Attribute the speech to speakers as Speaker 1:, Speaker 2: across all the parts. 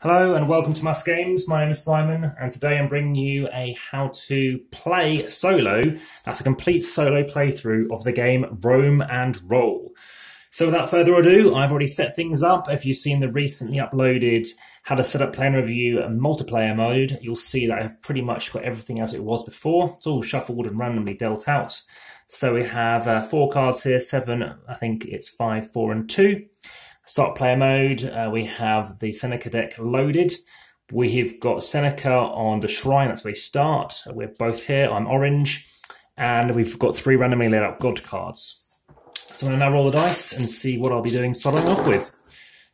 Speaker 1: Hello and welcome to AmassGames. My name is Simon and today I'm bringing you a how to play solo. That's a complete solo playthrough of the game Roam and Roll. So without further ado, I've already set things up. If you've seen the recently uploaded how to set up play and review and multiplayer mode, you'll see that I've pretty much got everything as it was before. It's all shuffled and randomly dealt out. So we have 4 cards here, 7, I think it's 5, 4 and 2. Start player mode, we have the Seneca deck loaded. We've got Seneca on the shrine, that's where we start. We're both here, I'm orange. And we've got 3 randomly laid out god cards. So I'm going to now roll the dice and see what I'll be doing starting off with.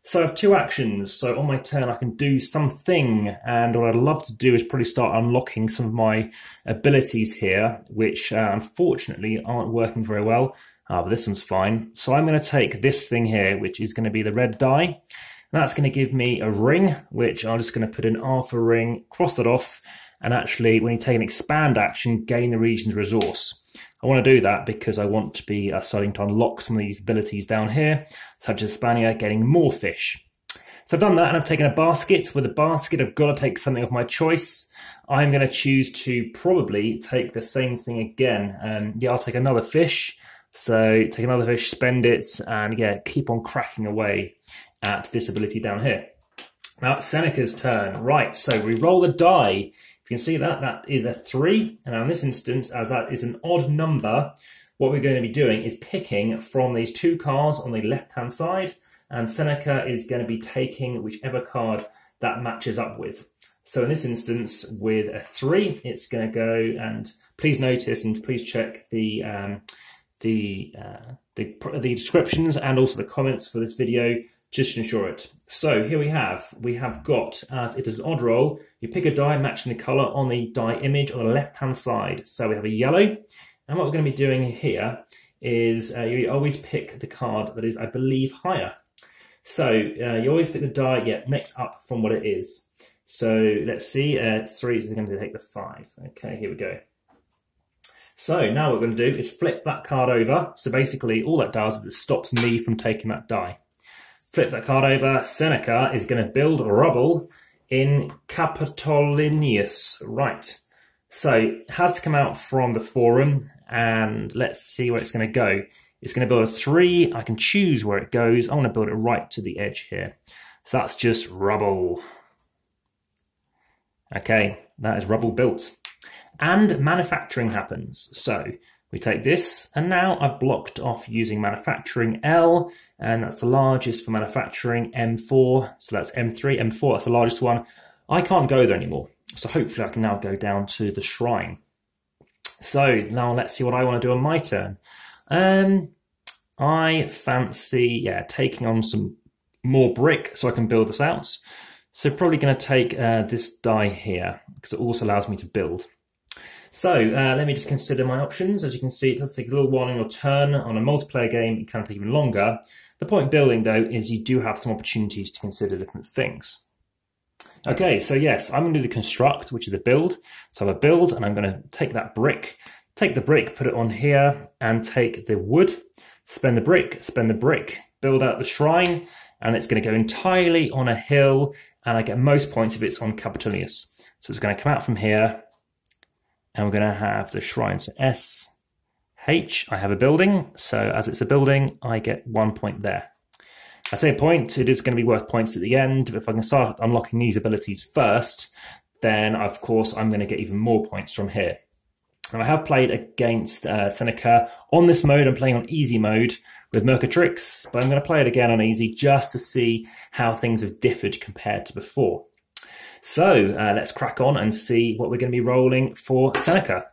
Speaker 1: So I have 2 actions, so on my turn I can do something, and what I'd love to do is probably start unlocking some of my abilities here, which unfortunately aren't working very well. But this one's fine. So I'm going to take this thing here, which is going to be the red die. And that's going to give me a ring, which I'm just going to put an alpha ring, cross that off, and actually, when you take an expand action, gain the region's resource. I want to do that because I want to be starting to unlock some of these abilities down here, such as Spanier getting more fish. So I've done that, and I've taken a basket. With a basket, I've got to take something of my choice. I'm going to choose to probably take the same thing again. Yeah, I'll take another fish. So take another fish, spend it, and yeah, keep on cracking away at this ability down here. Now it's Seneca's turn. Right, so we roll the die. If you can see that, that is a 3. And now in this instance, as that is an odd number, what we're going to be doing is picking from these 2 cards on the left-hand side, and Seneca is going to be taking whichever card that matches up with. So in this instance, with a 3, it's going to go, and please notice and please check the descriptions and also the comments for this video just to ensure it. So here we have got, as it is an odd roll, you pick a die matching the colour on the die image on the left hand side. So we have a yellow, and what we're going to be doing here is you always pick the card that is, I believe, higher. So you always pick the die next up from what it is. So let's see, 3 is going to take the 5. Okay, here we go. So now what we're going to do is flip that card over. So basically all that does is it stops me from taking that die. Flip that card over. Seneca is going to build rubble in Capitolinius. Right. So it has to come out from the forum, and let's see where it's going to go. It's going to build a 3. I can choose where it goes. I want to build it right to the edge here. So that's just rubble. Okay, that is rubble built. And manufacturing happens. So we take this, and now I've blocked off using manufacturing L, and that's the largest for manufacturing, M4. So that's M3, M4, that's the largest one. I can't go there anymore. So hopefully I can now go down to the shrine. So now let's see what I want to do on my turn. I fancy, taking on some more brick so I can build this out. So probably going to take this die here, because it also allows me to build. So let me just consider my options. As you can see, it does take a little while on your turn. On a multiplayer game, it can take even longer. The point building, though, is you do have some opportunities to consider different things. Okay, so yes, I'm going to do the construct, which is the build. So I have a build, and I'm going to take that brick, take the brick, put it on here, and take the wood, spend the brick, build out the shrine, and it's going to go entirely on a hill, and I get most points if it's on Capitolinius. So it's going to come out from here, and we're going to have the shrine. So S, H, I have a building. So as it's a building, I get 1 point there. I say a point, it is going to be worth points at the end. If I can start unlocking these abilities first, then of course I'm going to get even more points from here. Now I have played against Seneca on this mode. I'm playing on easy mode with Mercatrix, but I'm going to play it again on easy just to see how things have differed compared to before. So let's crack on and see what we're going to be rolling for Seneca.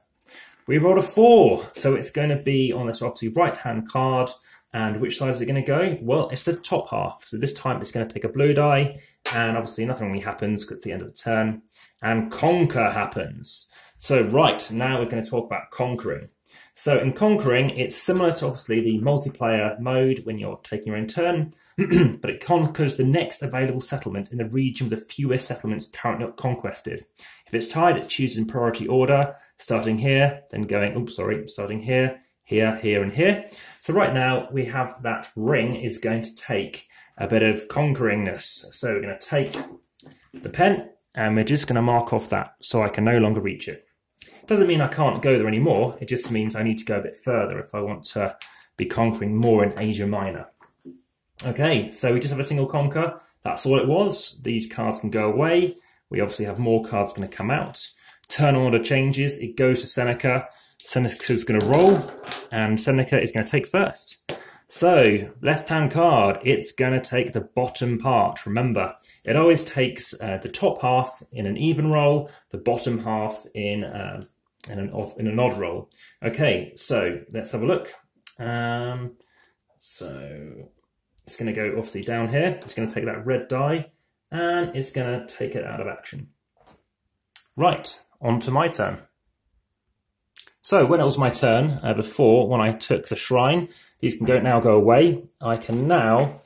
Speaker 1: We rolled a 4, so it's going to be on this obviously right-hand card. And which side is it going to go? Well, it's the top half. So this time it's going to take a blue die, and obviously nothing really happens because it's the end of the turn. And conquer happens. So right, now we're going to talk about conquering. So in conquering, it's similar to obviously the multiplayer mode when you're taking your own turn, but it conquers the next available settlement in the region with the fewest settlements currently not conquested. If it's tied, it chooses in priority order, starting here, then going, starting here, here, here, and here. So right now we have that ring is going to take a bit of conqueringness. So we're going to take the pen, and we're just going to mark off that so I can no longer reach it. Doesn't mean I can't go there anymore. It just means I need to go a bit further if I want to be conquering more in Asia Minor. Okay, so we just have a single conquer. That's all it was. These cards can go away. We obviously have more cards going to come out. Turn order changes. It goes to Seneca. Seneca's going to roll, and Seneca is going to take first. So, left-hand card, it's going to take the bottom part. Remember, it always takes the top half in an even roll, the bottom half in an odd roll. Okay, so let's have a look. So it's going to go obviously down here. It's going to take that red die, and it's going to take it out of action. Right, on to my turn. So when it was my turn before, when I took the shrine, these can now go away. I can now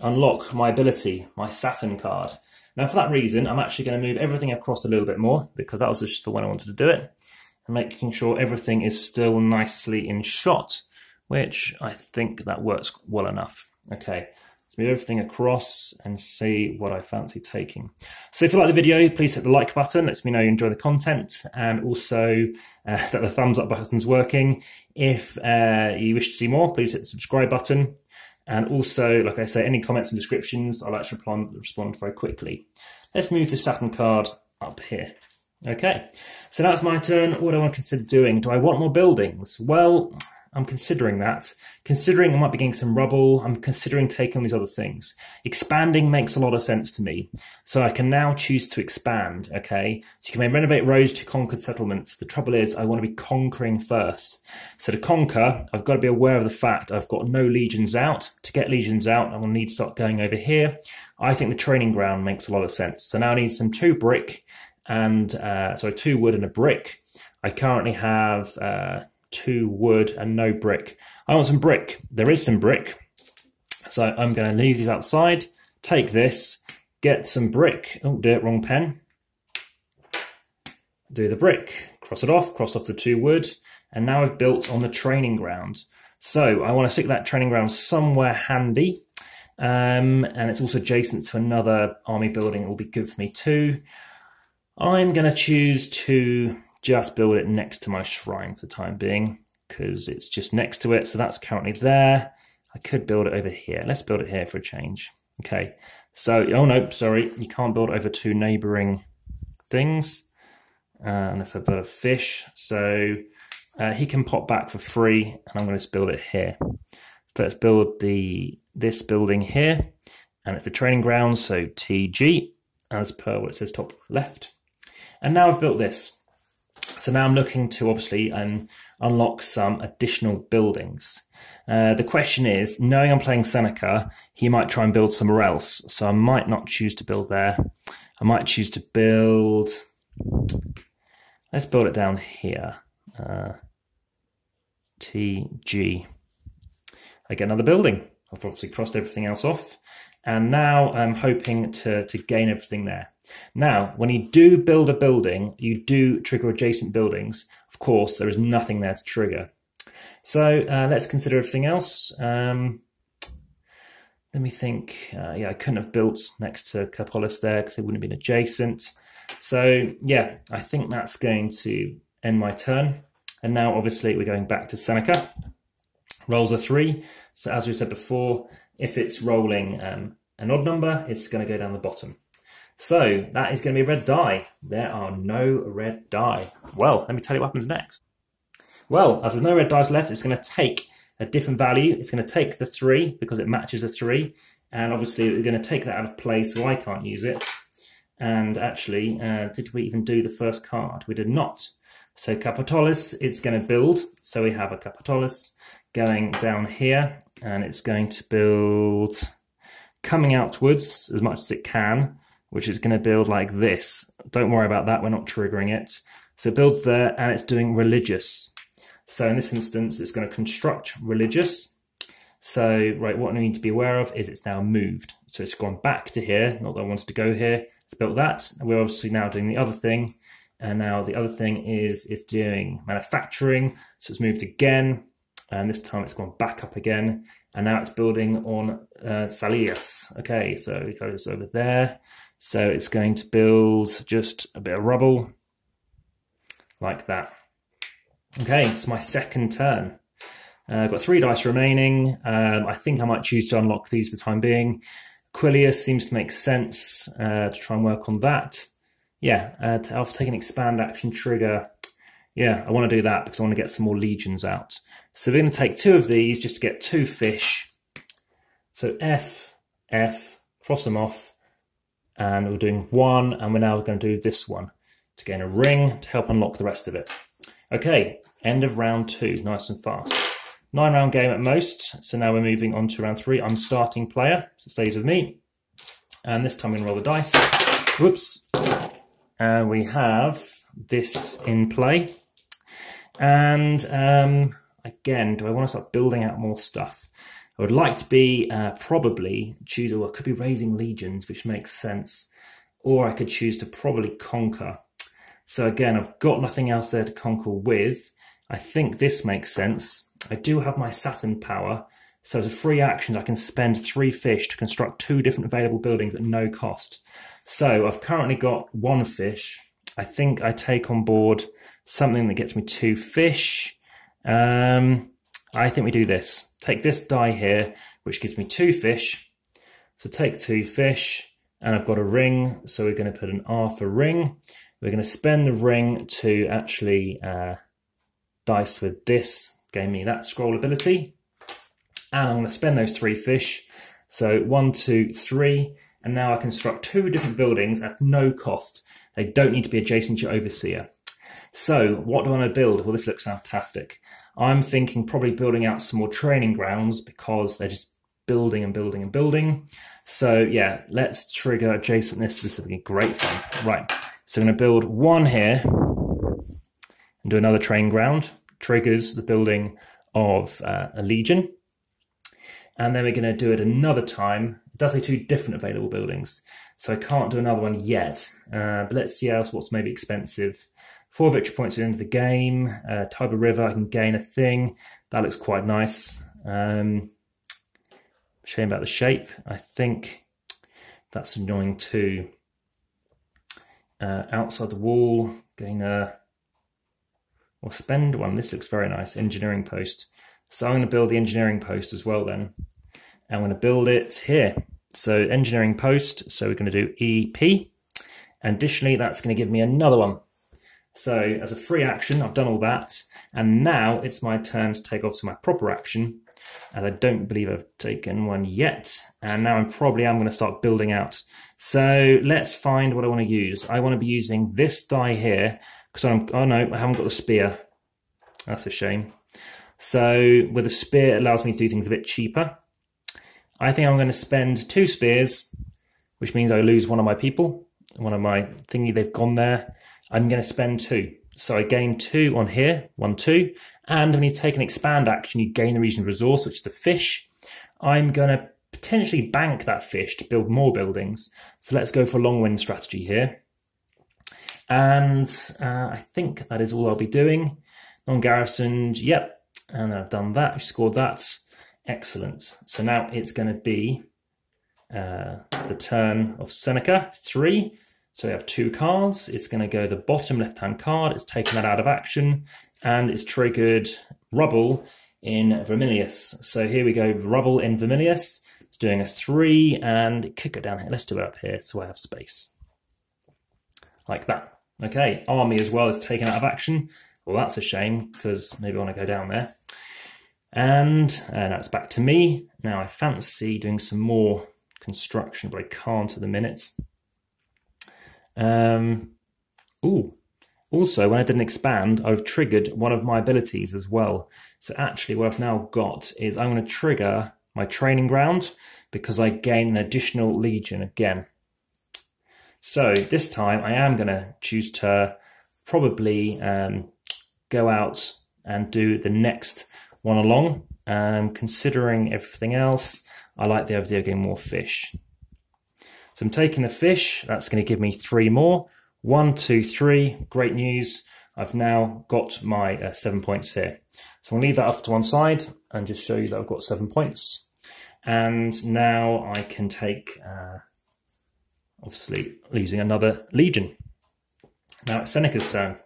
Speaker 1: unlock my ability, my Saturn card. Now for that reason, I'm actually going to move everything across a little bit more, because that was just for when I wanted to do it, and making sure everything is still nicely in shot, which I think that works well enough. Okay, let's move everything across and see what I fancy taking. So if you like the video, please hit the like button. Lets me know you enjoy the content, and also that the thumbs up button's working. If you wish to see more, please hit the subscribe button. And also, like I say, any comments and descriptions, I'll actually respond very quickly. Let's move the Saturn card up here. Okay, so now it's my turn. What do I want to consider doing? Do I want more buildings? Well, I'm considering that. Considering I might be getting some rubble, I'm considering taking on these other things. Expanding makes a lot of sense to me. So I can now choose to expand, okay? So you can renovate roads to conquered settlements. The trouble is, I want to be conquering first. So to conquer, I've got to be aware of the fact I've got no legions out. To get legions out, I'm going to need to start going over here. I think the training ground makes a lot of sense. So now I need some 2 brick and, 2 wood and a brick. I currently have 2 wood and no brick. I want some brick. There is some brick. So I'm going to leave these outside, take this, get some brick. Oh dear, wrong pen. Do the brick, cross off the 2 wood, and now I've built on the training ground. So I want to stick that training ground somewhere handy, and it's also adjacent to another army building. It will be good for me too. I'm going to choose to just build it next to my shrine for the time being, because it's just next to it. So that's currently there. I could build it over here. Let's build it here for a change. Okay, so, oh no, sorry, you can't build over 2 neighboring things unless I build a fish. So he can pop back for free, and I'm going to just build it here. So let's build this building here, and it's the training ground, so TG, as per what it says top left. And now I've built this. So now I'm looking to obviously unlock some additional buildings. The question is, knowing I'm playing Seneca, he might try and build somewhere else. So I might not choose to build there. I might choose to build, let's build it down here. TG. I get another building. I've obviously crossed everything else off. And now I'm hoping to gain everything there. Now, when you do build a building, you do trigger adjacent buildings. Of course, there is nothing there to trigger. So let's consider everything else. Let me think. Yeah, I couldn't have built next to Capolis there because it wouldn't have been adjacent. So yeah, I think that's going to end my turn. And now obviously we're going back to Seneca. Rolls a 3. So as we said before, if it's rolling an odd number, it's going to go down the bottom. So that is going to be a red die. There are no red die. Well, let me tell you what happens next. Well, as there's no red dice left, it's going to take a different value. It's going to take the 3 because it matches a 3. And obviously we're going to take that out of play so I can't use it. And actually, did we even do the first card? We did not. So Capitolis, it's going to build. So we have a Capitolis going down here, and it's going to build coming outwards as much as it can, which is going to build like this. Don't worry about that, we're not triggering it. So it builds there, and it's doing religious. So in this instance, it's going to construct religious. So, right, what I need to be aware of is it's now moved. So it's gone back to here, not that I wanted to go here. It's built that, and we're obviously now doing the other thing. And now the other thing is doing manufacturing. So it's moved again, and this time it's gone back up again. And now it's building on Salias. Okay, so it goes over there. So it's going to build just a bit of rubble like that. Okay, it's my second turn. I've got 3 dice remaining. I think I might choose to unlock these for the time being. Quilius seems to make sense to try and work on that. Yeah, after taking expand action trigger, yeah, I want to do that because I want to get some more legions out. So we're going to take 2 of these just to get 2 fish. So F, cross them off, and we're doing 1, and we're now going to do this one to gain a ring to help unlock the rest of it. Okay, end of round 2, nice and fast. 9-round game at most, so now we're moving on to round 3. I'm starting player, so it stays with me. And this time I'm going to roll the dice. Whoops. And we have this in play. And again, do I want to start building out more stuff? I would like to be probably choose, or I could be raising legions, which makes sense. Or I could choose to probably conquer. So again, I've got nothing else there to conquer with. I think this makes sense. I do have my Saturn power, so as a free action I can spend 3 fish to construct 2 different available buildings at no cost. So I've currently got 1 fish. I think I take on board something that gets me 2 fish. I think we do this. Take this die here, which gives me 2 fish. So take 2 fish, and I've got a ring, so we're going to put an R for ring. We're going to spend the ring to actually dice with this. Gave me that scroll ability, and I'm going to spend those 3 fish. So 1, 2, 3, and now I construct 2 different buildings at no cost. They don't need to be adjacent to your overseer. So what do I want to build? Well, this looks fantastic. I'm thinking probably building out some more training grounds because they're just building and building and building. So yeah, let's trigger adjacentness specifically. Great fun. Right, so I'm going to build 1 here and do another training ground. Triggers the building of a legion, and then we're going to do it another time. It does say 2 different available buildings, so I can't do another one yet, but let's see else what's maybe expensive. 4 victory points at the end of the game. Tiber River, I can gain a thing. That looks quite nice. Shame about the shape. I think that's annoying too. Outside the wall, gain a or spend 1. This looks very nice. Engineering post. So I'm going to build the engineering post as well then. I'm going to build it here. So engineering post. So we're going to do EP. And additionally, that's going to give me another one. So as a free action, I've done all that. And now it's my turn to take off my proper action. And I don't believe I've taken one yet. And now I'm going to start building out. So let's find what I want to use. I want to be using this die here. Because oh no, I haven't got the spear. That's a shame. So with a spear, it allows me to do things a bit cheaper. I think I'm going to spend 2 spears, which means I lose one of my people. One of my thingy, they've gone there. I'm going to spend 2. So I gain 2 on here, 1, 2. And when you take an expand action, you gain the region of resource, which is the fish. I'm going to potentially bank that fish to build more buildings. So let's go for a long wind strategy here. And I think that is all I'll be doing. Non-garrisoned, yep. And I've done that, I've scored that. Excellent. So now it's going to be the turn of Seneca, 3. So we have 2 cards. It's going to go the bottom left-hand card. It's taken that out of action. And it's triggered Rubble in Vermilius. So here we go, Rubble in Vermilius. It's doing a 3, and it could go down here. Let's do it up here so I have space. Like that. Okay, army as well is taken out of action. Well, that's a shame, because maybe I want to go down there. And now it's back to me. Now I fancy doing some more construction, but I can't at the minute. Also, when I didn't expand, I've triggered one of my abilities as well. So actually what I've now got is I'm going to trigger my training ground because I gain an additional legion again. So this time I am going to choose to probably go out and do the next one along. Considering everything else, I like the idea of getting more fish. So I'm taking the fish. That's going to give me 3 more. 1, 2, 3. Great news. I've now got my 7 points here. So I'll leave that off to one side and just show you that I've got 7 points. And now I can take obviously losing another legion. Now it's Seneca's turn.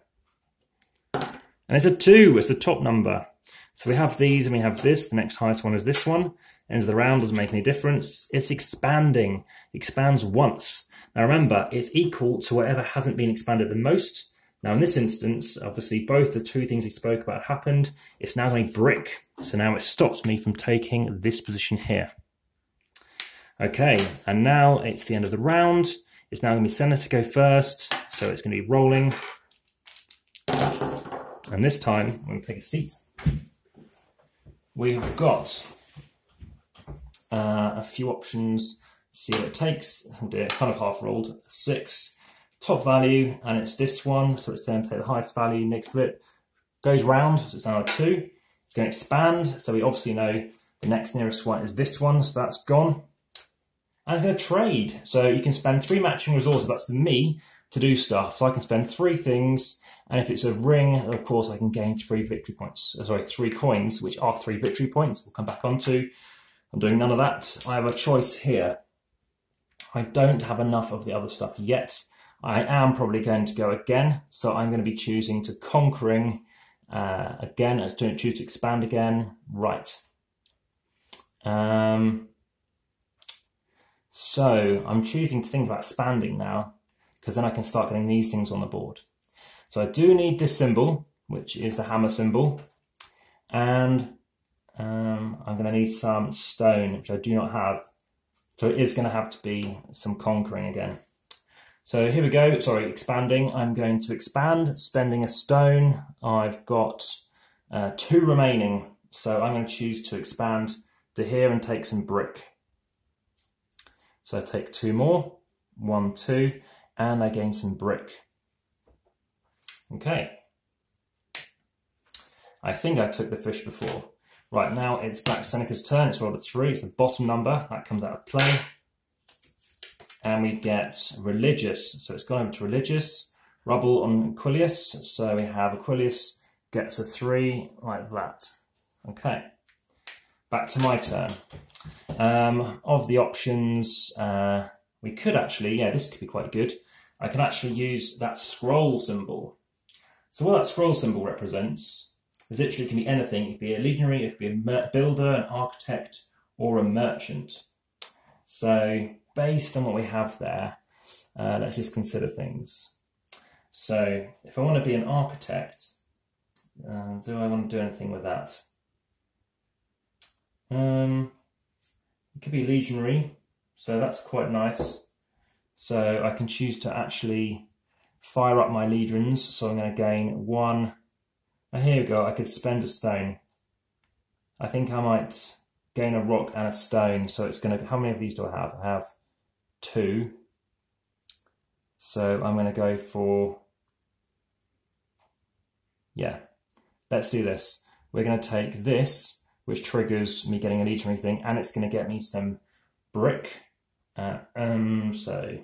Speaker 1: And it's a 2, it's the top number. So we have these and we have this. The next highest one is this one. End of the round doesn't make any difference. It's expanding. It expands once. Now remember, it's equal to whatever hasn't been expanded the most. Now in this instance, obviously both the two things we spoke about happened. It's now going brick. So now it stopped me from taking this position here. Okay, and now it's the end of the round. It's now going to be Seneca to go first. So it's going to be rolling. And this time, I'm going to take a seat. We've got a few options. See what it takes. I'll do it kind of half rolled. 6, top value, and it's this one. So it's going to take the highest value next to it. Goes round, so it's now a 2. It's going to expand. So we obviously know the next nearest one is this one, so that's gone. And it's going to trade. So you can spend 3 matching resources. That's for me to do stuff. So I can spend 3 things. And if it's a ring, of course, I can gain 3 victory points. Sorry, 3 coins, which are 3 victory points. We'll come back onto. I'm doing none of that. I have a choice here. I don't have enough of the other stuff yet. I am probably going to go again. So I'm going to be choosing to conquering again. I don't choose to expand again. Right. So I'm choosing to think about expanding now, because then I can start getting these things on the board. So I do need this symbol, which is the hammer symbol, and I'm going to need some stone, which I do not have. So it is going to have to be some conquering again. So here we go. Sorry, expanding. I'm going to expand, spending a stone. I've got 2 remaining. So I'm going to choose to expand to here and take some brick. So I take 2 more, 1, 2, and I gain some brick. Okay. I think I took the fish before. Right, now it's back to Seneca's turn. It's rolled a 3. It's the bottom number. That comes out of play. And we get religious. So it's gone over to religious. Rubble on Aquilius. So we have Aquilius gets a 3 like that. Okay. Back to my turn. Of the options, we could actually, this could be quite good. I can actually use that scroll symbol. So what that scroll symbol represents is literally, it can be anything. It could be a legionary, it could be a builder, an architect, or a merchant. So based on what we have there, let's just consider things. So if I want to be an architect, do I want to do anything with that? It could be legionary, so that's quite nice. So I can choose to actually fire up my legions. So I'm going to gain 1. Now here we go. I could spend a stone. I think I might gain a rock and a stone. So it's going to. How many of these do I have? I have 2. So I'm going to go for. Yeah, let's do this. We're going to take this, which triggers me getting a legionary thing, and it's going to get me some brick. So,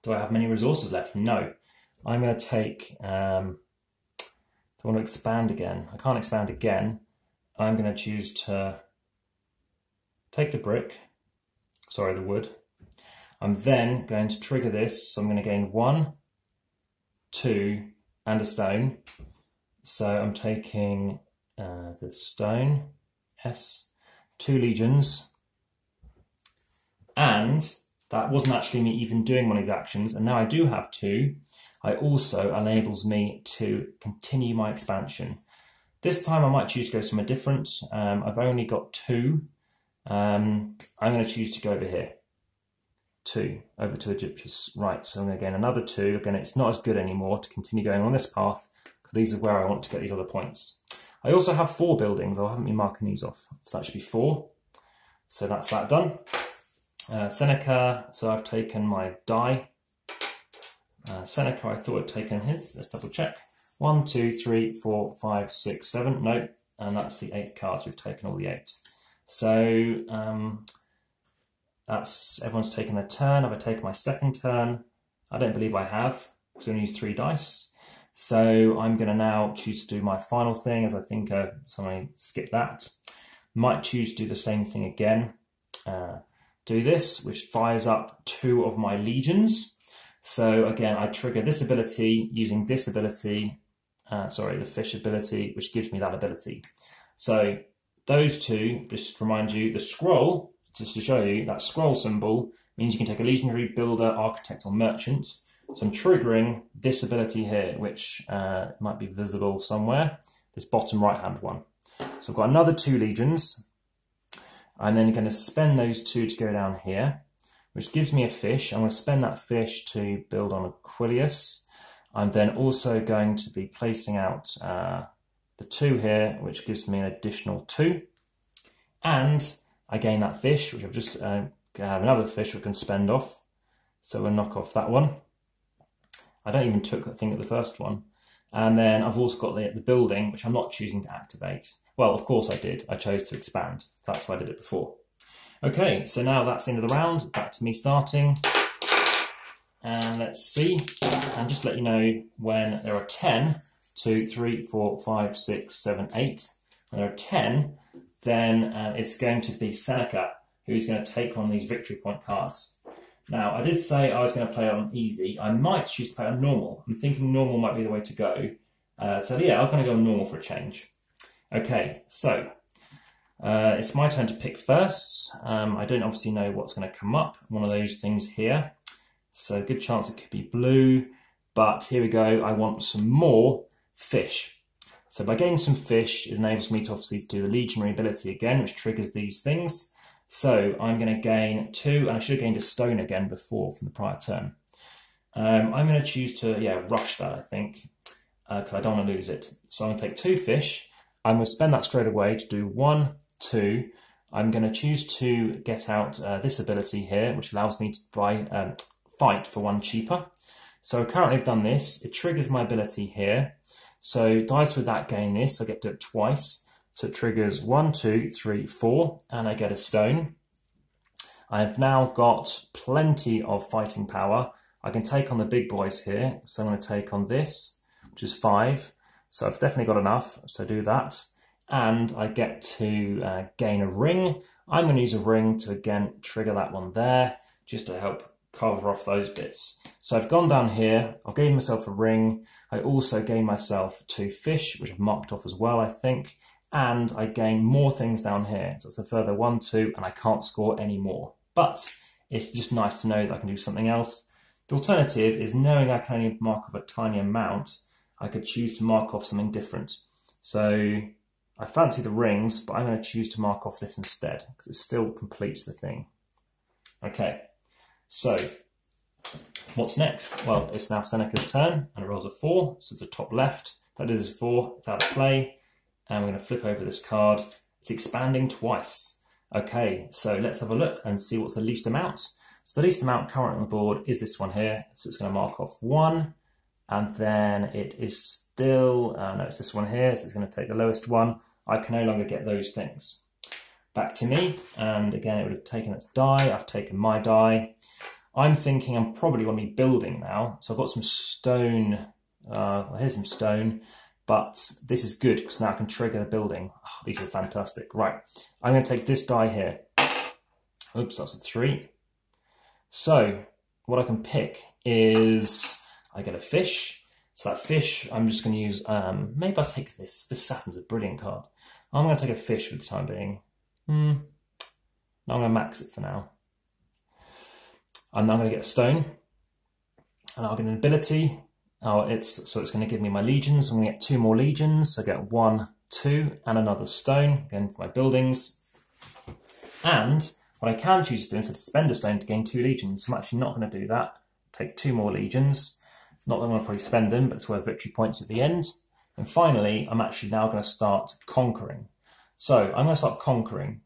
Speaker 1: do I have many resources left? No. I'm going to take, do I want to expand again? I can't expand again. I'm going to choose to take the brick, sorry, the wood. I'm then going to trigger this, so I'm going to gain 1, 2, and a stone. So I'm taking the stone, 2 legions, and that wasn't actually me even doing one of these actions, and now I do have 2. It also enables me to continue my expansion. This time I might choose to go somewhere different. I've only got 2. I'm going to choose to go over here. 2, over to Egyptus. Right, so I'm going to gain another 2. Again, it's not as good anymore to continue going on this path, because these are where I want to get these other points. I also have 4 buildings. I haven't been marking these off. So that should be 4. So that's that done. Seneca, so I've taken my die. Seneca, I thought I'd taken his. Let's double check. 1, 2, 3, 4, 5, 6, 7. No, and that's the 8 cards. We've taken all the 8. So that's everyone's taken their turn. Have I taken my second turn? I don't believe I have, because I only used 3 dice. So I'm going to now choose to do my final thing, as I think somebody skipped that. Might choose to do the same thing again. do this, which fires up 2 of my legions. So again, I trigger this ability using this ability, the fish ability, which gives me that ability. So those 2, just to remind you, the scroll, just to show you, that scroll symbol means you can take a legionary, builder, architect, or merchant. So I'm triggering this ability here, which might be visible somewhere, this bottom right-hand one. So I've got another 2 legions. I'm then going to spend those 2 to go down here, which gives me a fish. I'm going to spend that fish to build on Aquilius. I'm then also going to be placing out the 2 here, which gives me an additional 2. And I gain that fish, which I've just have another fish we can spend off. So we'll knock off that one. I don't even took a thing at the first one. And then I've also got the building, which I'm not choosing to activate. Well, of course I did. I chose to expand. That's why I did it before. Okay, so now that's the end of the round. Back to me starting. And let's see. And just let you know, when there are 10, 2, 3, 4, 5, 6, 7, 8. When there are 10, then it's going to be Seneca who's going to take on these victory point cards. Now, I did say I was going to play on easy. I might choose to play on normal. I'm thinking normal might be the way to go. So yeah, I'm going to go on normal for a change. Okay, so it's my turn to pick first. I don't obviously know what's going to come up. One of those things here. So good chance it could be blue. But here we go. I want some more fish. So by getting some fish, it enables me to obviously do the legionary ability again, which triggers these things. So I'm going to gain 2, and I should have gained a stone again before from the prior turn. I'm going to choose to, rush that, I think, because I don't want to lose it. So I'm going to take 2 fish. I'm going to spend that straight away to do 1, 2. I'm going to choose to get out this ability here, which allows me to buy fight for 1 cheaper. So currently I've done this. It triggers my ability here. So dice with that gain this. I get to do it twice. So it triggers 1, 2, 3, 4, and I get a stone. I've now got plenty of fighting power. I can take on the big boys here. So I'm going to take on this, which is 5. So I've definitely got enough. So do that. And I get to gain a ring. I'm going to use a ring to, again, trigger that one there, just to help cover off those bits. So I've gone down here. I've gained myself a ring. I also gained myself 2 fish, which I've marked off as well, I think. And I gain more things down here. So it's a further 1, 2, and I can't score any more. But it's just nice to know that I can do something else. The alternative is, knowing I can only mark off a tiny amount, I could choose to mark off something different. So I fancy the rings, but I'm going to choose to mark off this instead, because it still completes the thing. Okay, so what's next? Well, it's now Seneca's turn, and it rolls a 4, so it's the top left. That is a 4, it's out of play. And we're going to flip over this card. It's expanding twice. Okay, so let's have a look and see what's the least amount. So the least amount currently on the board is this one here. So it's going to mark off 1. And then it is still, no, it's this one here. So it's going to take the lowest one. I can no longer get those things. Back to me. And again, it would have taken its die. I've taken my die. I'm thinking I'm probably going to be building now. So I've got some stone. Here's some stone. But this is good because now I can trigger the building. Oh, these are fantastic. Right, I'm going to take this die here. Oops, that's a 3. So what I can pick is, I get a fish. So that fish, I'm just going to use, maybe I'll take this. This Saturn's a brilliant card. I'm going to take a fish for the time being. No, I'm going to max it for now. I'm now going to get a stone. And I'll get an ability. So it's going to give me my legions. I'm going to get 2 more legions. So I get 1, 2, and another stone, again for my buildings. And what I can choose to do is to spend a stone to gain 2 legions. So I'm actually not going to do that. Take 2 more legions. Not that I'm going to probably spend them, but it's worth victory points at the end. And finally, I'm actually now going to start conquering. So I'm going to start conquering.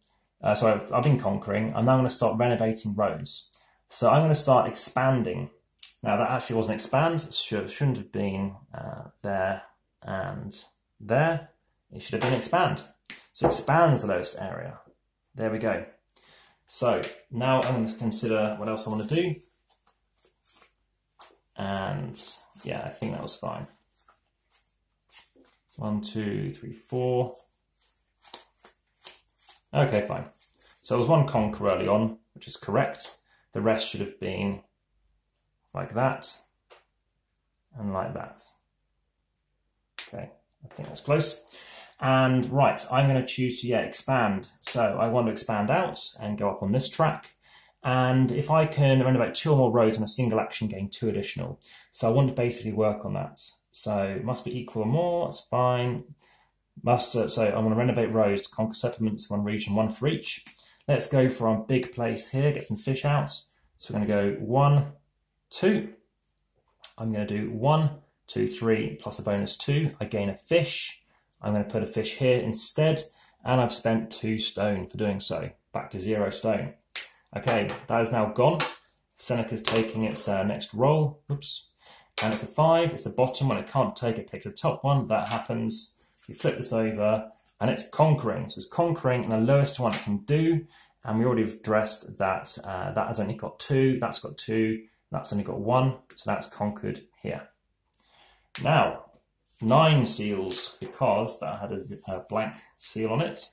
Speaker 1: So I've been conquering. I'm now going to start renovating roads. So I'm going to start expanding. Now that actually wasn't expand, it shouldn't have been there and there. It should have been expand. So expand is the lowest area. There we go. So now I'm going to consider what else I want to do. And yeah, I think that was fine. 1, 2, 3, 4. Okay, fine. So there was one conquer early on, which is correct. The rest should have been like that and like that. Okay, I think that's close. And right, I'm going to choose to expand. So I want to expand out and go up on this track. And if I can renovate 2 or more roads in a single action, gain 2 additional. So I want to basically work on that. So it must be equal or more, it's fine. So I want to renovate roads to conquer settlements, 1 region, 1 for each. Let's go for our big place here, get some fish out. So we're going to go 1, 2. I'm going to do 1, 2, 3 plus a bonus 2. I gain a fish. I'm going to put a fish here instead, and I've spent 2 stone for doing so. Back to 0 stone. Okay, that is now gone. Seneca's taking its next roll. Oops. And it's a 5. It's the bottom one. It can't take it. Takes the top one. That happens. You flip this over, and it's conquering. So it's conquering, and the lowest one it can do. And we already addressed that. That has only got 2. That's got 2. That's only got 1. So that's conquered here. Now, 9 seals, because that had a blank seal on it.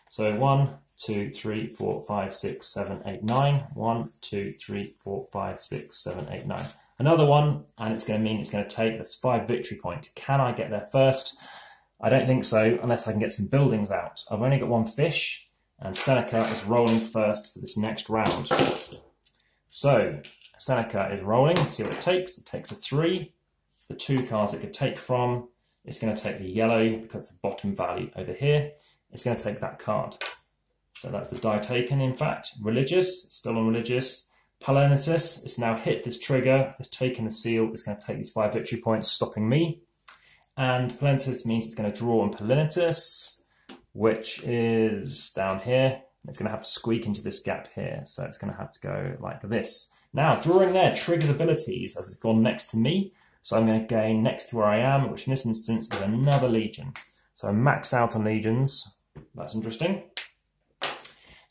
Speaker 1: So 1, 2, 3, 4, 5, 6, 7, 8, 9. 1, 2, 3, 4, 5, 6, 7, 8, 9. Another one, and it's going to mean it's going to take this 5 victory point. Can I get there first? I don't think so, unless I can get some buildings out. I've only got 1 fish, and Seneca is rolling first for this next round. So Seneca is rolling. See what it takes. It takes a 3. The 2 cards it could take from. It's going to take the yellow because the bottom value over here. It's going to take that card. So that's the die taken, in fact. Religious, it's still on religious. Palenitus, it's now hit this trigger. It's taken the seal. It's going to take these 5 victory points, stopping me. And Palenitus means it's going to draw on Palenitus, which is down here. It's going to have to squeak into this gap here. So it's going to have to go like this. Now, drawing there triggers abilities as it's gone next to me. So I'm going to gain next to where I am, which in this instance is another legion. So I'm maxed out on legions. That's interesting.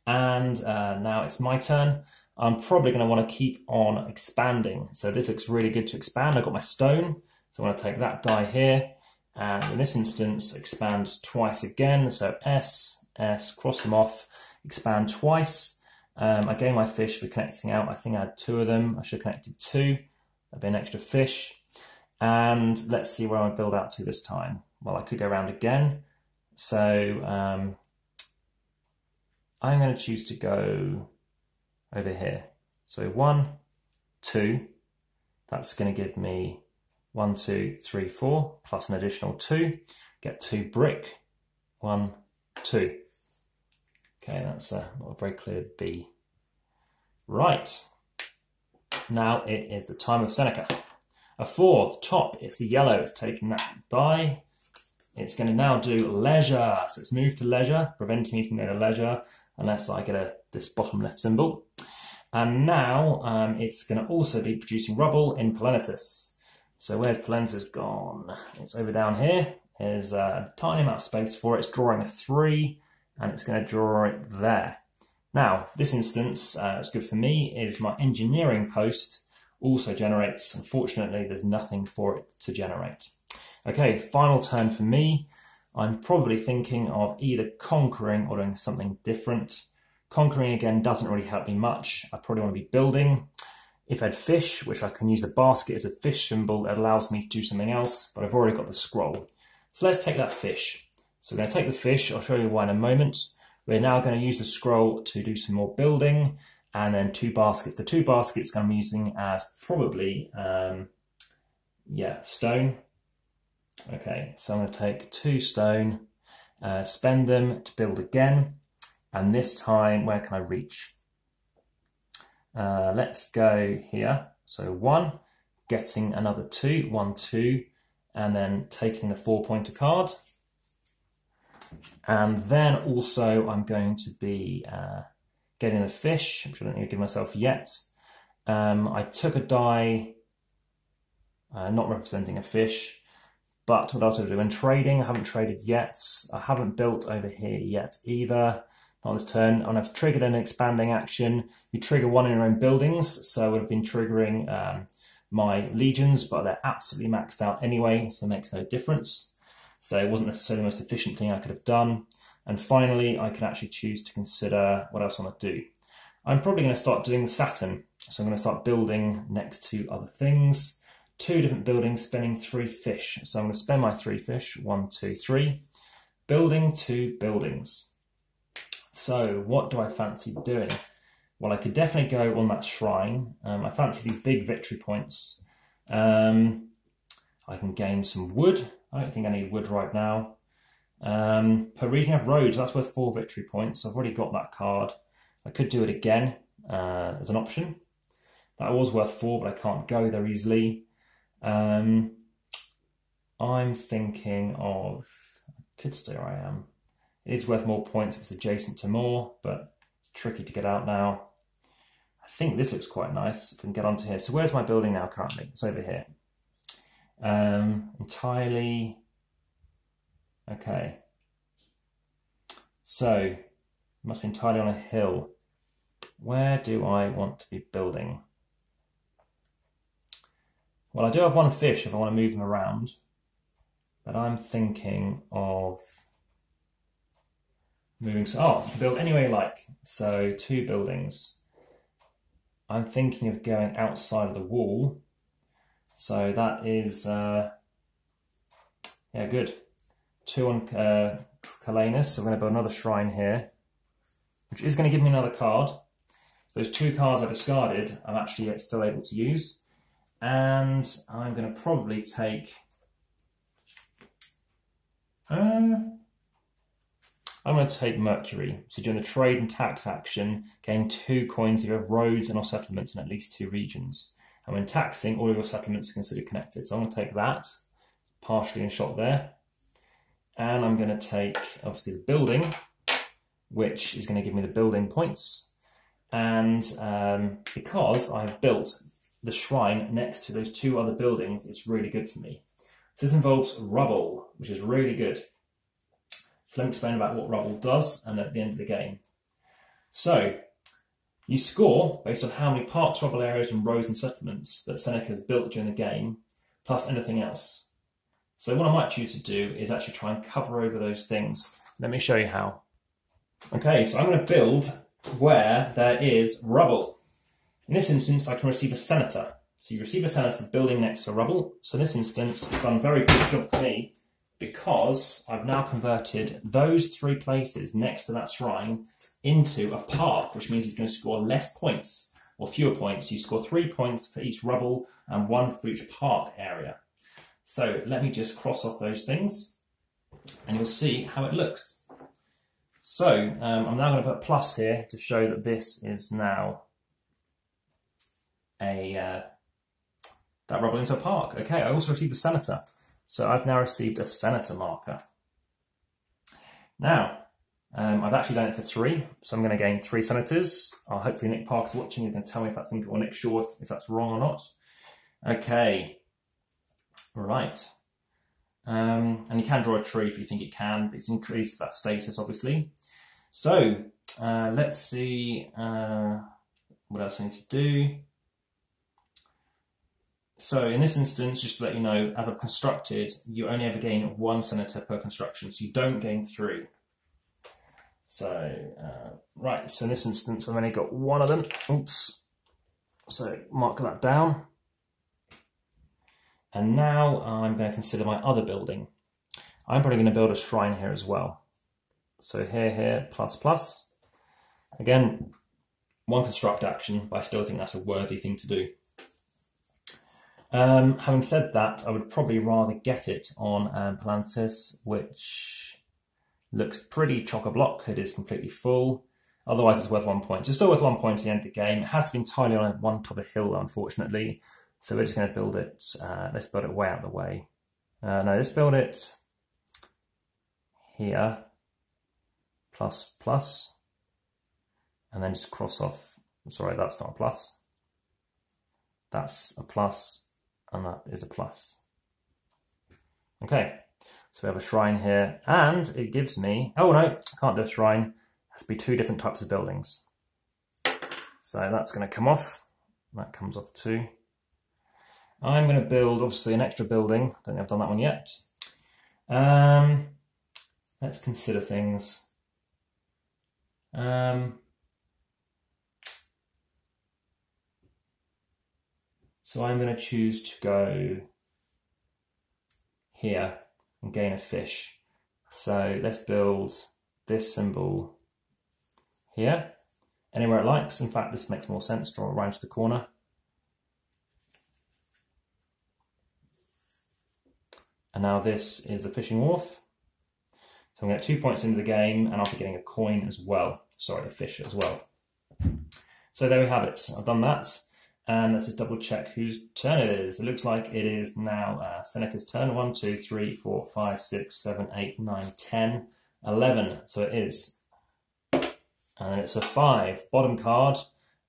Speaker 1: And now it's my turn. I'm probably going to want to keep on expanding. So this looks really good to expand. I've got my stone. So I'm going to take that die here. And in this instance, expand twice again. So S, S, cross them off, expand twice. I gain my fish for connecting out. I think I had 2 of them. I should have connected 2. That'd be an extra fish. And let's see where I build out to this time. Well, I could go around again. So I'm going to choose to go over here. So 1, 2. That's going to give me 1, 2, 3, 4, plus an additional 2. Get 2 brick. 1, 2. Okay, that's not a very clear B. Right. Now it is the time of Seneca. A 4, the top, it's the yellow, it's taking that die. It's going to now do leisure. So it's moved to leisure, preventing me from going to leisure unless I get this bottom left symbol. And now it's going to also be producing rubble in Palenitus. So where's Palenitus gone? It's over down here. There's a tiny amount of space for it. It's drawing a 3, and it's going to draw it there. Now, this instance, it's good for me, is my engineering post also generates. Unfortunately, there's nothing for it to generate. Okay, final turn for me. I'm probably thinking of either conquering or doing something different. Conquering, again, doesn't really help me much. I probably want to be building. If I had fish, which I can use the basket as a fish symbol, it allows me to do something else, but I've already got the scroll. So let's take that fish. So we're going to take the fish. I'll show you why in a moment. We're now going to use the scroll to do some more building, and then 2 baskets. The 2 baskets I'm using as probably, stone. Okay, so I'm going to take 2 stone, spend them to build again, and this time, where can I reach? Let's go here. So 1, getting another 2, 1, 2, and then taking the 4-pointer card. And then also I'm going to be getting a fish, which I don't need to give myself yet. I took a die, not representing a fish, but what else do I do? When trading, I haven't traded yet. I haven't built over here yet either. Not this turn. And I've triggered an expanding action. You trigger one in your own buildings, so I would have been triggering my legions, but they're absolutely maxed out anyway, so it makes no difference. So it wasn't necessarily the most efficient thing I could have done. And finally, I can actually choose to consider what else I want to do. I'm probably going to start doing the Saturn. So I'm going to start building next to other things. 2 different buildings, spinning 3 fish. So I'm going to spend my 3 fish, 1, 2, 3. Building 2 buildings. So what do I fancy doing? Well, I could definitely go on that shrine. I fancy these big victory points. I can gain some wood. I don't think I need wood right now. Per region of roads, that's worth 4 victory points. I've already got that card. I could do it again as an option. That was worth 4, but I can't go there easily. I'm thinking of, I could stay where I am. It is worth more points if it's adjacent to more, but it's tricky to get out now. I think this looks quite nice if we can get onto here. So where's my building now currently? It's over here. Entirely. Okay. So it must be entirely on a hill. Where do I want to be building? Well, I do have 1 fish if I want to move them around, but I'm thinking of moving. Build anyway, like, so 2 buildings. I'm thinking of going outside of the wall. So that is, yeah, good. 2 on Calanus. So we're going to build another shrine here, which is going to give me another card. So those 2 cards I discarded, I'm actually still able to use. And I'm going to probably take, I'm going to take Mercury. So during the trade and tax action, gain 2 coins if you have roads and or settlements in at least 2 regions. And when taxing, all of your settlements are considered connected. So I'm going to take that, partially in shot there. And I'm going to take, obviously, the building, which is going to give me the building points. And because I've built the shrine next to those 2 other buildings, it's really good for me. So this involves rubble, which is really good. So let me explain about what rubble does and at the end of the game. So you score based on how many parks, rubble areas and roads and settlements that Seneca has built during the game, plus anything else. So what I might choose to do is actually try and cover over those things. Let me show you how. Okay, so I'm going to build where there is rubble. In this instance, I can receive a senator. So you receive a senator for building next to rubble. So in this instance, it's done a very good job for me because I've now converted those 3 places next to that shrine into a park, which means he's going to score less points or fewer points. You score 3 points for each rubble and 1 for each park area. So let me just cross off those things and you'll see how it looks. So I'm now going to put a plus here to show that this is now that rubble into a park. Okay, I also received a senator. So I've now received a senator marker. Now, I've actually done it for 3, so I'm going to gain 3 senators. Hopefully Nick Parker's watching, you can tell me if that's or Nick Shaw if that's wrong or not. Okay, right. And you can draw a tree if you think it can, but it's increased that status obviously. So let's see what else I need to do. So in this instance, just to let you know, as I've constructed, you only ever gain 1 senator per construction, so you don't gain 3. So, right, so in this instance, I've only got 1 of them. Oops. So mark that down. And now I'm going to consider my other building. I'm probably going to build a shrine here as well. So here, plus, plus. Again, 1 construct action, but I still think that's a worthy thing to do. Having said that, I would probably rather get it on Palantis, which looks pretty chock-a-block. It is completely full. Otherwise, it's worth 1 point. So it's still worth 1 point at the end of the game. It has to be entirely on one top of a hill, unfortunately. So we're just going to build it. Let's build it way out of the way. No, let's build it here. Plus, plus. And then just cross off. Sorry, that's not a plus. That's a plus. And that is a plus. Okay, so we have a shrine here, and it gives me, oh no, I can't do a shrine. It has to be 2 different types of buildings. So that's going to come off. That comes off too. I'm going to build, obviously, an extra building. Don't think I've done that one yet. Let's consider things. So I'm going to choose to go here and gain a fish. So let's build this symbol here, anywhere it likes. In fact, this makes more sense, draw it right to the corner. And now this is the fishing wharf. So I'm going to get 2 points into the game, and I'll be getting a coin as well. Sorry, a fish as well. So there we have it. I've done that. And let's just double check whose turn it is. It looks like it is now Seneca's turn. 1, 2, 3, 4, 5, 6, 7, 8, 9, 10, 11. So it is. And it's a 5, bottom card,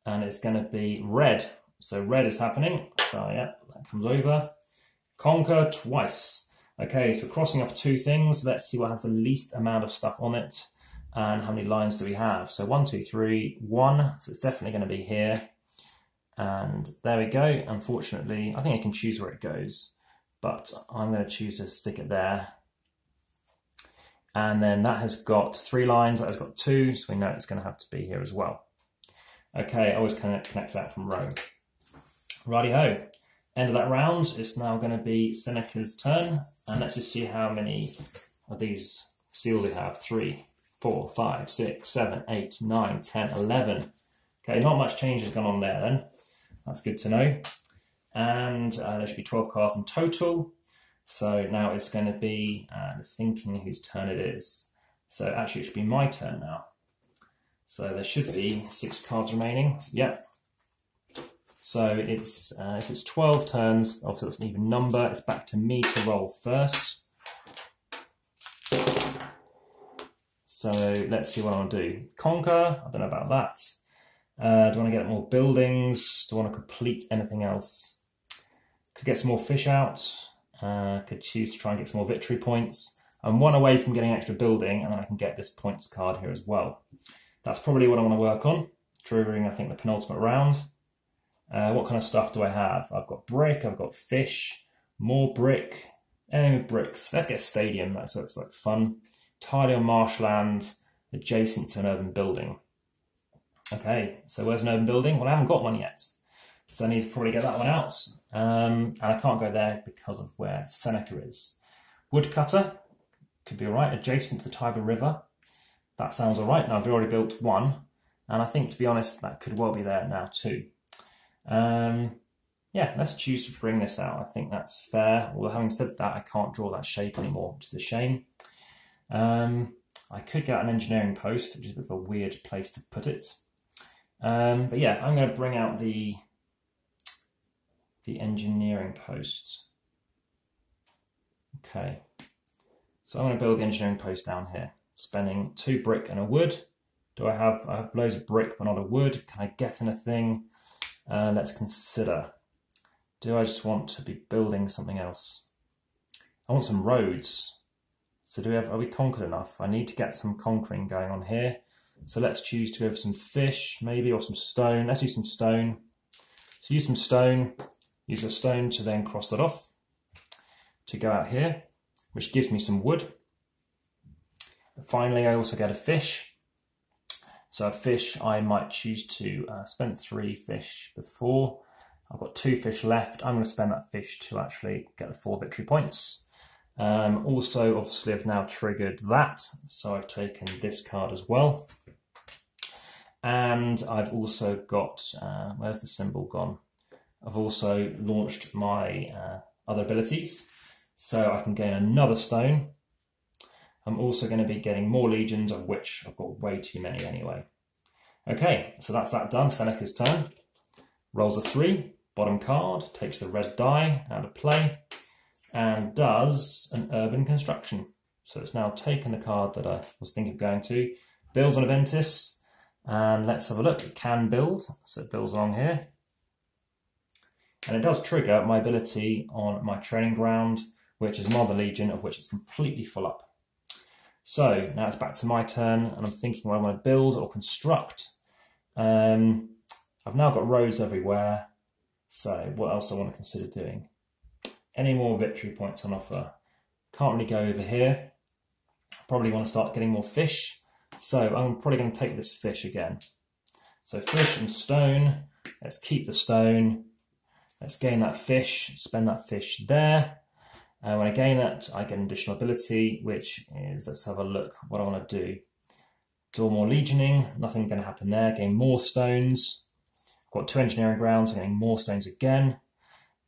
Speaker 1: and it's going to be red. So red is happening. So yeah, that comes over. Conquer twice. Okay, so crossing off 2 things. Let's see what has the least amount of stuff on it and how many lines do we have. So 1, 2, 3, 1. So it's definitely going to be here. And there we go. Unfortunately, I think I can choose where it goes, but I'm going to choose to stick it there. And then that has got 3 lines, that has got 2, so we know it's going to have to be here as well. Okay, always kind of connects out from Rome. Righty-ho. End of that round. It's now going to be Seneca's turn, and let's just see how many of these seals we have. 3, 4, 5, 6, 7, 8, 9, 10, 11. Okay, not much change has gone on there then. That's good to know. And there should be 12 cards in total. So now it's going to be just thinking whose turn it is. So actually it should be my turn now. So there should be 6 cards remaining. Yep. So it's if it's 12 turns, obviously that's an even number. It's back to me to roll first. So let's see what I want to do. Conquer, I don't know about that. Do I want to get more buildings? Do I want to complete anything else? Could get some more fish out. Could choose to try and get some more victory points. I'm 1 away from getting extra building, and then I can get this points card here as well. That's probably what I want to work on during, I think, the penultimate round. What kind of stuff do I have? I've got brick, I've got fish, more brick, anything with bricks. Let's get a stadium, that looks like fun. Entirely on marshland, adjacent to an urban building. Okay, so where's an urban building? Well, I haven't got one yet, so I need to probably get that one out. And I can't go there because of where Seneca is. Woodcutter could be all right, adjacent to the Tiber River. That sounds all right. Now, I've already built one, and I think, to be honest, that could well be there now too. Yeah, let's choose to bring this out. I think that's fair. Although having said that, I can't draw that shape anymore, which is a shame. I could get an engineering post, which is a bit of a weird place to put it. But yeah, I'm going to bring out the engineering post. Okay, so I'm going to build the engineering post down here, spending 2 brick and a wood. I have loads of brick but not a wood. Can I get anything? Let's consider. Do I just want to be building something else? I want some roads. So are we conquered enough? I need to get some conquering going on here. So let's choose to go for some fish, maybe, or some stone. Let's use some stone. So use some stone, use a stone to then cross that off to go out here, which gives me some wood. And finally, I also get a fish. So a fish, I might choose to spend 3 fish before. I've got 2 fish left. I'm going to spend that fish to actually get the 4 victory points. Also, obviously, I've now triggered that. So I've taken this card as well. And I've also got, where's the symbol gone? I've also launched my other abilities. So I can gain another stone. I'm also going to be getting more legions, of which I've got way too many anyway. Okay, so that's that done. Seneca's turn. Rolls a 3, bottom card, takes the red die out of play, and does an urban construction. So it's now taken the card that I was thinking of going to, builds on Aventus, and let's have a look. It can build, so it builds along here. And it does trigger my ability on my training ground, which is Mother Legion, of which it's completely full up. So now it's back to my turn, and I'm thinking what I want to build or construct. I've now got roads everywhere, so what else do I want to consider doing? Any more victory points on offer? Can't really go over here. Probably want to start getting more fish, So I'm probably going to take this fish again. So fish and stone. Let's keep the stone. Let's gain that fish, spend that fish there. And when I gain that, I get an additional ability, which is, let's have a look what I want to do. Do more legioning, nothing going to happen there. Gain more stones. Got 2 engineering grounds, getting more stones again.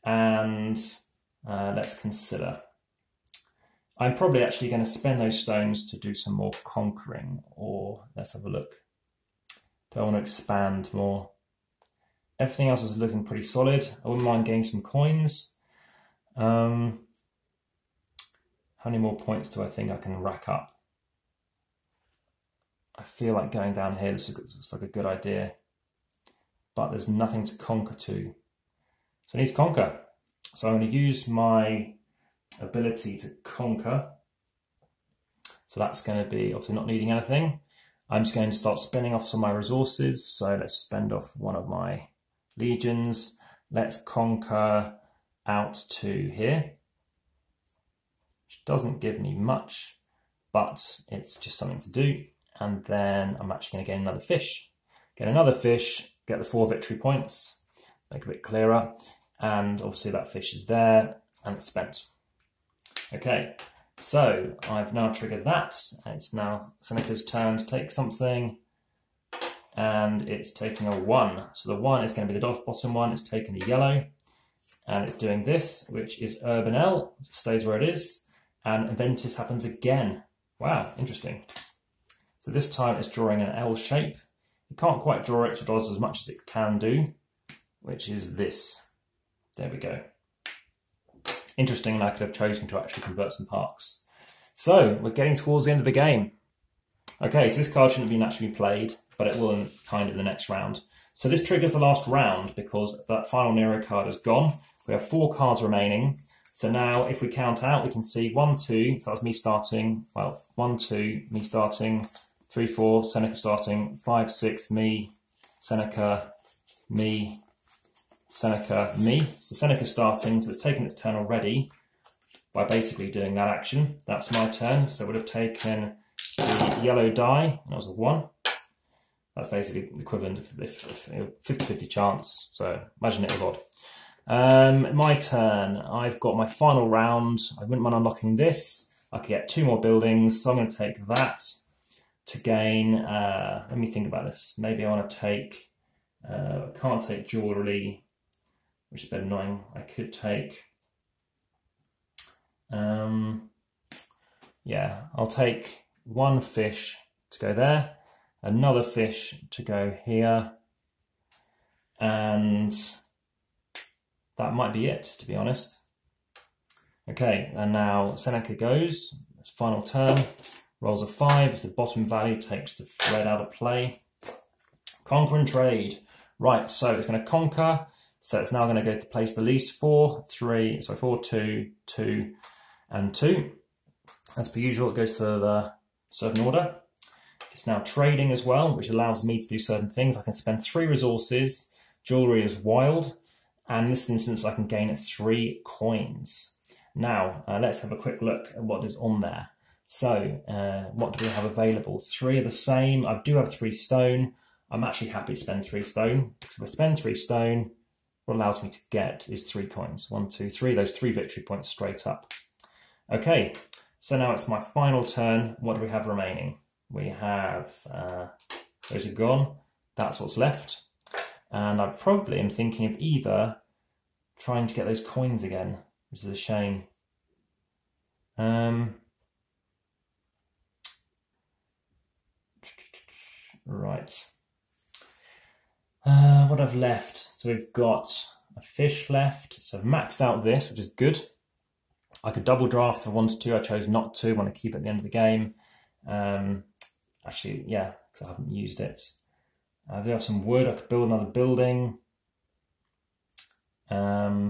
Speaker 1: And let's consider. I'm probably actually going to spend those stones to do some more conquering, or let's have a look. Do I want to expand more? Everything else is looking pretty solid. I wouldn't mind getting some coins. How many more points do I think I can rack up? I feel like going down here looks like a good idea, but there's nothing to conquer to. So I need to conquer. So I'm going to use my ability to conquer. So that's going to be obviously not needing anything. I'm just going to start spending off some of my resources. So let's spend off one of my legions. Let's conquer out to here, which doesn't give me much, but it's just something to do. And then I'm actually going to gain another fish. Get another fish, get the 4 victory points, make it a bit clearer. And obviously that fish is there and it's spent. Okay, so I've now triggered that. It's now Seneca's turn to take something, and it's taking a 1. So the 1 is going to be the bottom one. It's taking the yellow, and it's doing this, which is Urban L. It stays where it is, and Ventus happens again. Wow, interesting. So this time it's drawing an L shape. You can't quite draw it to does as much as it can do, which is this. There we go. Interesting, and I could have chosen to actually convert some parks. So we're getting towards the end of the game. Okay, so this card shouldn't have been actually played, but it will kind of in the next round. So this triggers the last round because that final Nero card is gone. We have 4 cards remaining. So now if we count out, we can see 1, 2, so that's me starting. Well, 1, 2, me starting. 3, 4, Seneca starting. 5, 6, me, Seneca, me, Seneca, me. So Seneca's starting, so it's taken its turn already by basically doing that action. That's my turn, so it would have taken the yellow die, and that was a 1. That's basically the equivalent of 50-50 chance, so imagine it was odd. My turn, I've got my final round. I wouldn't mind unlocking this. I could get 2 more buildings, so I'm going to take that to gain, let me think about this. Maybe I want to take, I can't take jewellery, which is a bit annoying. I could take, yeah, I'll take 1 fish to go there, another fish to go here, and that might be it, to be honest. Okay, and now Seneca goes, it's final turn, rolls a 5, it's the bottom value, takes the red out of play. Conquer and trade. Right, so it's going to conquer, so it's now going to go to place the least 4, 2, 2, and 2. As per usual, it goes to the certain order. It's now trading as well, which allows me to do certain things. I can spend 3 resources, jewellery is wild, and in this instance I can gain 3 coins. Now, let's have a quick look at what is on there. So, what do we have available? 3 are the same. I do have 3 stone. I'm actually happy to spend 3 stone, because if I spend 3 stone, what allows me to get is 3 coins. 1, 2, 3, those 3 victory points straight up. Okay, so now it's my final turn. What do we have remaining? We have, those are gone. That's what's left. And I probably am thinking of either trying to get those coins again, which is a shame. Right. What I've left. So we've got a fish left. So I've maxed out this, which is good. I could double draft for 1 to 2. I chose not to. I want to keep it at the end of the game. Actually, yeah, because I haven't used it. I do have some wood. I could build another building. I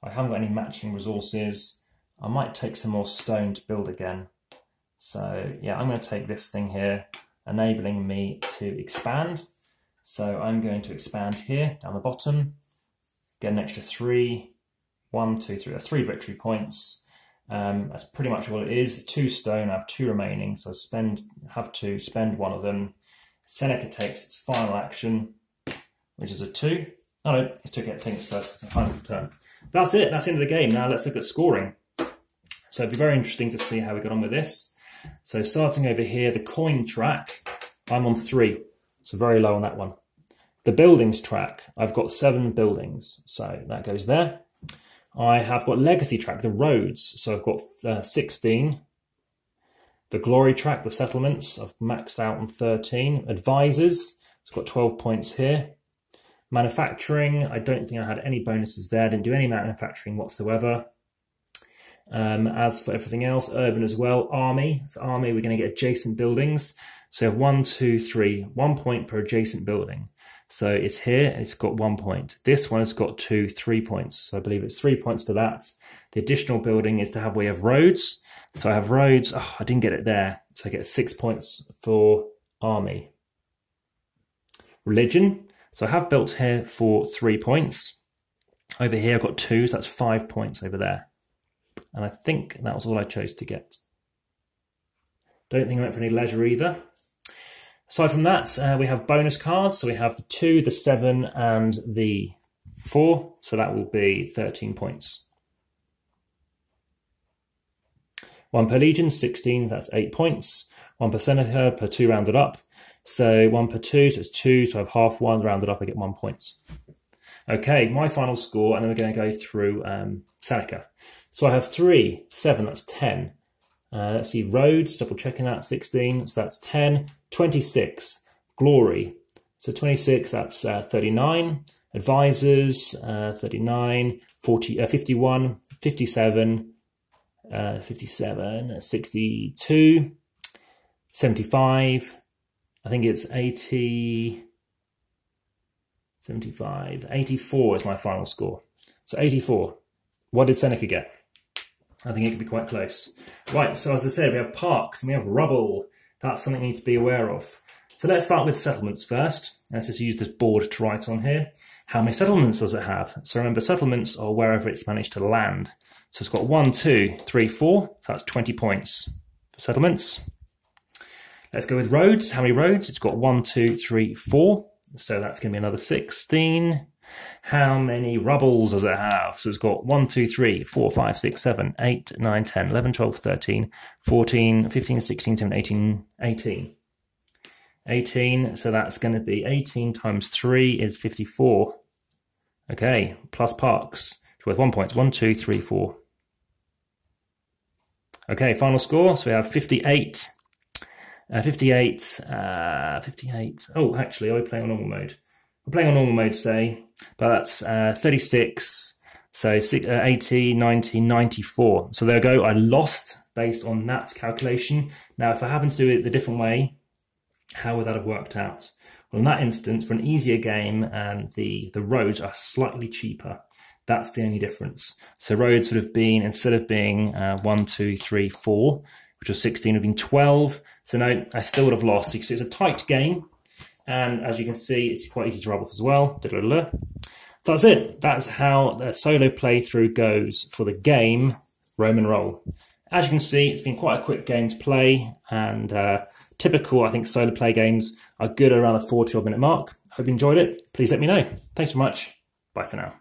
Speaker 1: haven't got any matching resources. I might take some more stone to build again. So yeah, I'm going to take this thing here, enabling me to expand. So I'm going to expand here down the bottom, get an extra 3, 1, 2, 3. That's 3 victory points. That's pretty much all it is. 2 stone, I have 2 remaining, so I have to spend one of them. Seneca takes its final action, which is a 2. Oh no, it's Turczi takes first, it's a final turn. That's it, that's the end of the game. Now let's look at scoring. So it'd be very interesting to see how we got on with this. So starting over here, the coin track, I'm on 3, so very low on that one. The buildings track, I've got 7 buildings, so that goes there. I have got legacy track, the roads, so I've got 16. The glory track, the settlements, I've maxed out on 13. Advisors, it's got 12 points here. Manufacturing, I don't think I had any bonuses there, didn't do any manufacturing whatsoever. As for everything else, urban as well. Army, so army, we're going to get adjacent buildings. So you have 1, 2, 3, 1 point per adjacent building. So it's here, and it's got 1 point. This one has got 2, 3 points. So I believe it's 3 points for that. The additional building is to have where you have roads. So I have roads, oh, I didn't get it there. So I get 6 points for army. Religion, so I have built here for 3 points. Over here I've got 2, so that's 5 points over there. And I think that was all I chose to get. Don't think I went for any leisure either. Aside from that, we have bonus cards. So we have the 2, the 7, and the 4. So that will be 13 points. 1 per legion, 16, that's 8 points. 1 per senator, per 2 rounded up. So 1 per 2, so it's 2, so I have half 1, rounded up, I get 1 point. Okay, my final score, and then we're going to go through Seneca. So I have 3, 7, that's 10. Let's see, roads, double checking that, 16, so that's 10. 26, glory, so 26, that's 39. Advisors, 39, 40, 51, 57, 57, 62, 75, I think it's 80, 75, 84 is my final score. So 84. What did Seneca get? I think it could be quite close. Right, so as I said, we have parks and we have rubble. That's something you need to be aware of. So let's start with settlements first. Let's just use this board to write on here. How many settlements does it have? So remember, settlements are wherever it's managed to land. So it's got 1, 2, 3, 4. So that's 20 points for settlements. Let's go with roads. How many roads? It's got 1, 2, 3, 4. So that's going to be another 16. How many rubbles does it have? So it's got 1, 2, 3, 4, 5, 6, 7, 8, 9, 10, 11, 12, 13, 14, 15, 16, 17, 18, 18. 18, so that's going to be 18 times 3 is 54. Okay, plus parks. It's worth 1 point. 1, 2, 3, 4. Okay, final score. So we have 58. 58. Oh, actually, are we playing on normal mode? We're playing on normal mode today, but that's 36. So 80, 90, 94. So there we go. I lost based on that calculation. Now, if I happen to do it the different way, how would that have worked out? Well, in that instance, for an easier game, the roads are slightly cheaper. That's the only difference. So roads would have been, instead of being 1, 2, 3, 4, which was 16, would have been 12. So no, I still would have lost. So it's a tight game. And as you can see, it's quite easy to rub off as well. So that's it. That's how the solo playthrough goes for the game Roman Roll. As you can see, it's been quite a quick game to play, and typical, I think, solo play games are good around the 40-odd minute mark. Hope you enjoyed it. Please let me know. Thanks so much. Bye for now.